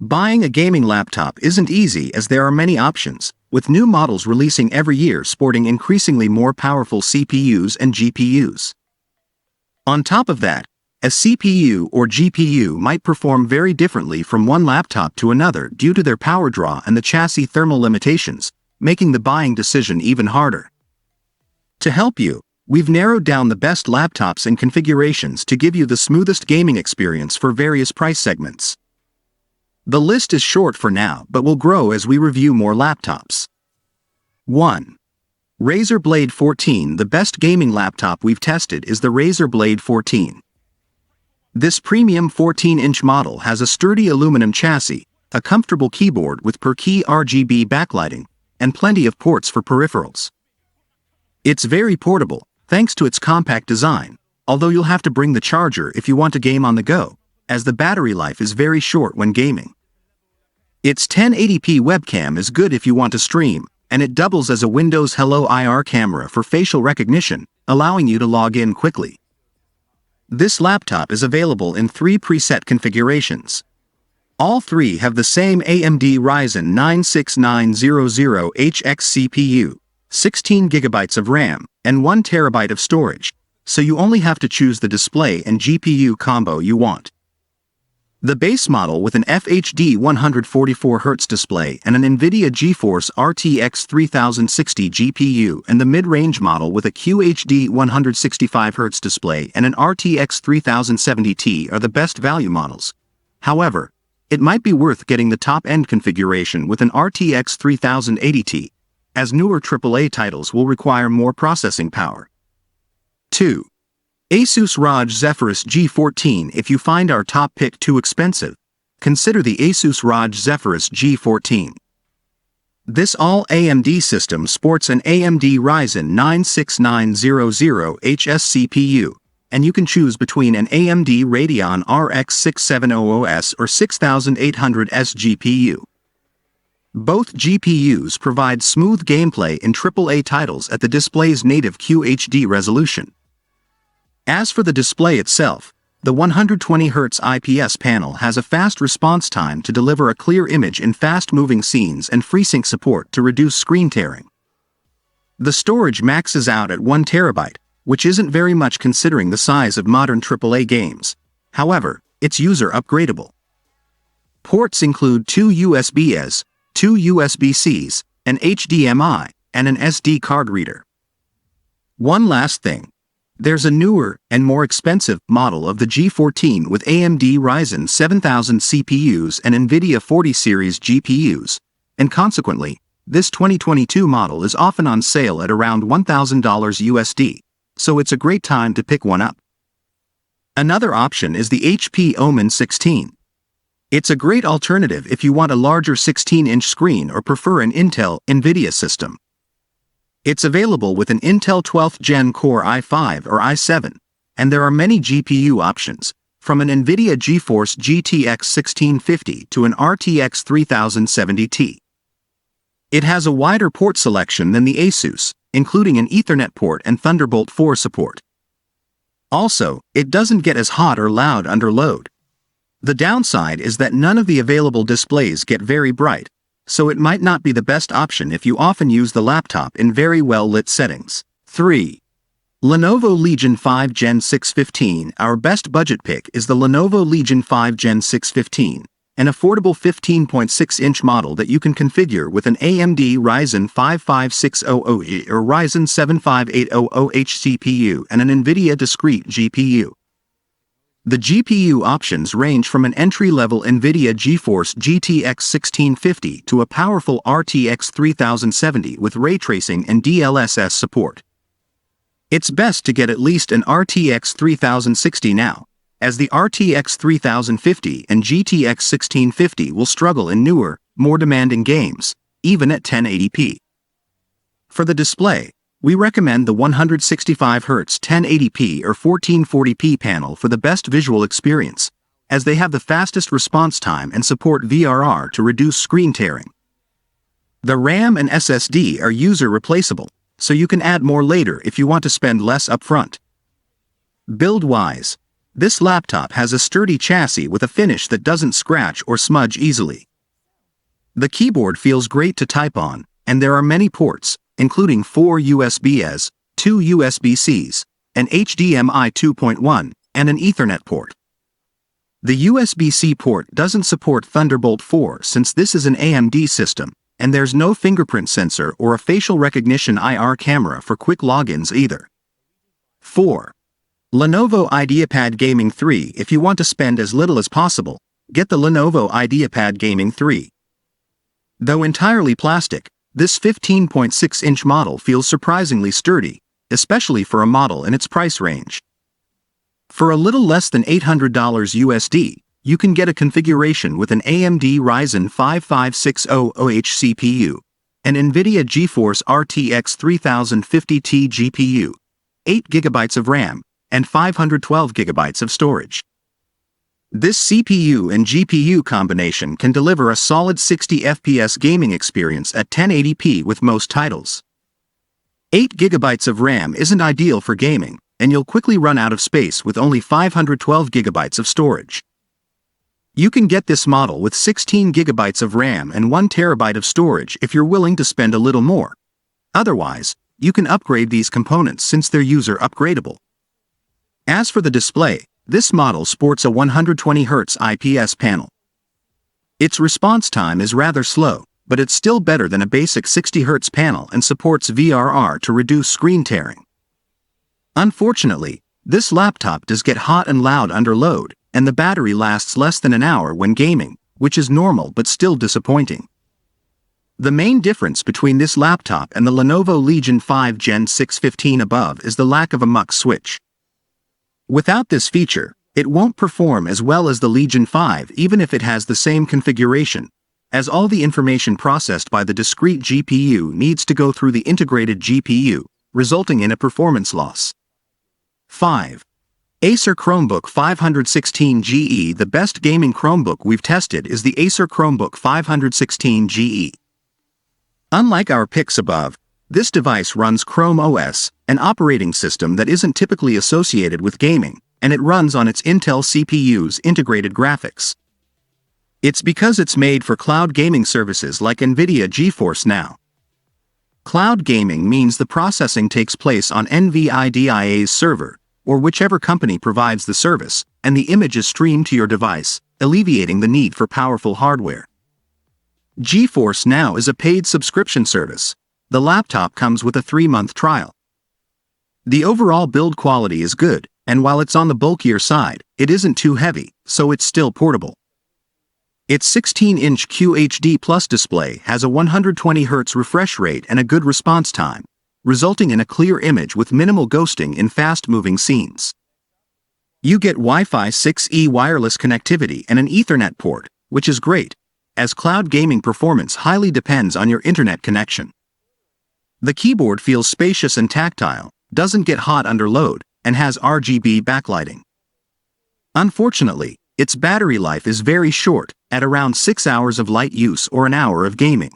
Buying a gaming laptop isn't easy as there are many options, with new models releasing every year sporting increasingly more powerful CPUs and GPUs. On top of that, a CPU or GPU might perform very differently from one laptop to another due to their power draw and the chassis thermal limitations, making the buying decision even harder. To help you, we've narrowed down the best laptops and configurations to give you the smoothest gaming experience for various price segments. The list is short for now but will grow as we review more laptops. 1. Razer Blade 14. The best gaming laptop we've tested is the Razer Blade 14. This premium 14-inch model has a sturdy aluminum chassis, a comfortable keyboard with per-key RGB backlighting, and plenty of ports for peripherals. It's very portable, thanks to its compact design, although you'll have to bring the charger if you want to game on the go, as the battery life is very short when gaming. Its 1080p webcam is good if you want to stream, and it doubles as a Windows Hello IR camera for facial recognition, allowing you to log in quickly. This laptop is available in 3 preset configurations. All 3 have the same AMD Ryzen 9 6900HX CPU, 16 GB of RAM, and 1 TB of storage, so you only have to choose the display and GPU combo you want. The base model with an FHD 144Hz display and an NVIDIA GeForce RTX 3060 GPU, and the mid-range model with a QHD 165Hz display and an RTX 3070 are the best value models. However, it might be worth getting the top-end configuration with an RTX 3080, as newer AAA titles will require more processing power. 2. Asus ROG Zephyrus G14. If you find our top pick too expensive, consider the Asus ROG Zephyrus G14. This all-AMD system sports an AMD Ryzen 9 6900HS CPU, and you can choose between an AMD Radeon RX 6700S or 6800S GPU. Both GPUs provide smooth gameplay in AAA titles at the display's native QHD resolution. As for the display itself, the 120Hz IPS panel has a fast response time to deliver a clear image in fast-moving scenes and FreeSync support to reduce screen tearing. The storage maxes out at 1 TB, which isn't very much considering the size of modern AAA games. However, it's user upgradable. Ports include 2 USB-As, 2 USB-Cs, an HDMI, and an SD card reader. One last thing. There's a newer and more expensive model of the G14 with AMD Ryzen 7000 CPUs and NVIDIA 40 series GPUs, and consequently, this 2022 model is often on sale at around $1,000 USD, so it's a great time to pick one up. Another option is the HP Omen 16. It's a great alternative if you want a larger 16-inch screen or prefer an Intel NVIDIA system. It's available with an Intel 12th Gen Core i5 or i7, and there are many GPU options, from an NVIDIA GeForce GTX 1650 to an RTX 3070 Ti. It has a wider port selection than the Asus, including an Ethernet port and Thunderbolt 4 support. Also, it doesn't get as hot or loud under load. The downside is that none of the available displays get very bright, so it might not be the best option if you often use the laptop in very well-lit settings. 3. Lenovo Legion 5 Gen 615. Our best budget pick is the Lenovo Legion 5 Gen 615, an affordable 15.6-inch model that you can configure with an AMD Ryzen 55600E or Ryzen 75800H CPU and an NVIDIA discrete GPU. The GPU options range from an entry-level NVIDIA GeForce GTX 1650 to a powerful RTX 3070 with ray tracing and DLSS support. It's best to get at least an RTX 3060 now, as the RTX 3050 and GTX 1650 will struggle in newer, more demanding games, even at 1080p. For the display, we recommend the 165Hz 1080p or 1440p panel for the best visual experience, as they have the fastest response time and support VRR to reduce screen tearing. The RAM and SSD are user replaceable, so you can add more later if you want to spend less upfront. Build-wise, This laptop has a sturdy chassis with a finish that doesn't scratch or smudge easily. The keyboard feels great to type on, and there are many ports, including 4 USB-As, 2 USB-Cs, an HDMI 2.1, and an Ethernet port. The USB-C port doesn't support Thunderbolt 4 since this is an AMD system, and there's no fingerprint sensor or a facial recognition IR camera for quick logins either. 4. Lenovo IdeaPad Gaming 3. If you want to spend as little as possible, get the Lenovo IdeaPad Gaming 3. Though entirely plastic, this 15.6-inch model feels surprisingly sturdy, especially for a model in its price range. For a little less than $800 USD, you can get a configuration with an AMD Ryzen 5 5600H CPU, an NVIDIA GeForce RTX 3050 Ti GPU, 8 GB of RAM, and 512 GB of storage. This CPU and GPU combination can deliver a solid 60 FPS gaming experience at 1080p with most titles. 8 GB of RAM isn't ideal for gaming, and you'll quickly run out of space with only 512 GB of storage. You can get this model with 16 GB of RAM and 1 TB of storage if you're willing to spend a little more. Otherwise, you can upgrade these components since they're user upgradable. As for the display, this model sports a 120Hz IPS panel. Its response time is rather slow, but it's still better than a basic 60Hz panel and supports VRR to reduce screen tearing. Unfortunately, this laptop does get hot and loud under load, and the battery lasts less than an hour when gaming, which is normal but still disappointing. The main difference between this laptop and the Lenovo Legion 5 Gen 615 above is the lack of a mux switch. Without this feature, it won't perform as well as the Legion 5 even if it has the same configuration, as all the information processed by the discrete GPU needs to go through the integrated GPU, resulting in a performance loss. 5. Acer Chromebook 516 GE. The best gaming Chromebook we've tested is the Acer Chromebook 516 GE. Unlike our picks above, this device runs Chrome OS, an operating system that isn't typically associated with gaming, and it runs on its Intel CPU's integrated graphics. It's because it's made for cloud gaming services like NVIDIA GeForce Now. Cloud gaming means the processing takes place on NVIDIA's server, or whichever company provides the service, and the image is streamed to your device, alleviating the need for powerful hardware. GeForce Now is a paid subscription service. The laptop comes with a 3-month trial. The overall build quality is good, and while it's on the bulkier side, it isn't too heavy, so it's still portable. Its 16-inch QHD Plus display has a 120Hz refresh rate and a good response time, resulting in a clear image with minimal ghosting in fast-moving scenes. You get Wi-Fi 6E wireless connectivity and an Ethernet port, which is great, as cloud gaming performance highly depends on your internet connection. The keyboard feels spacious and tactile, doesn't get hot under load, and has RGB backlighting. Unfortunately, its battery life is very short, at around 6 hours of light use or an hour of gaming.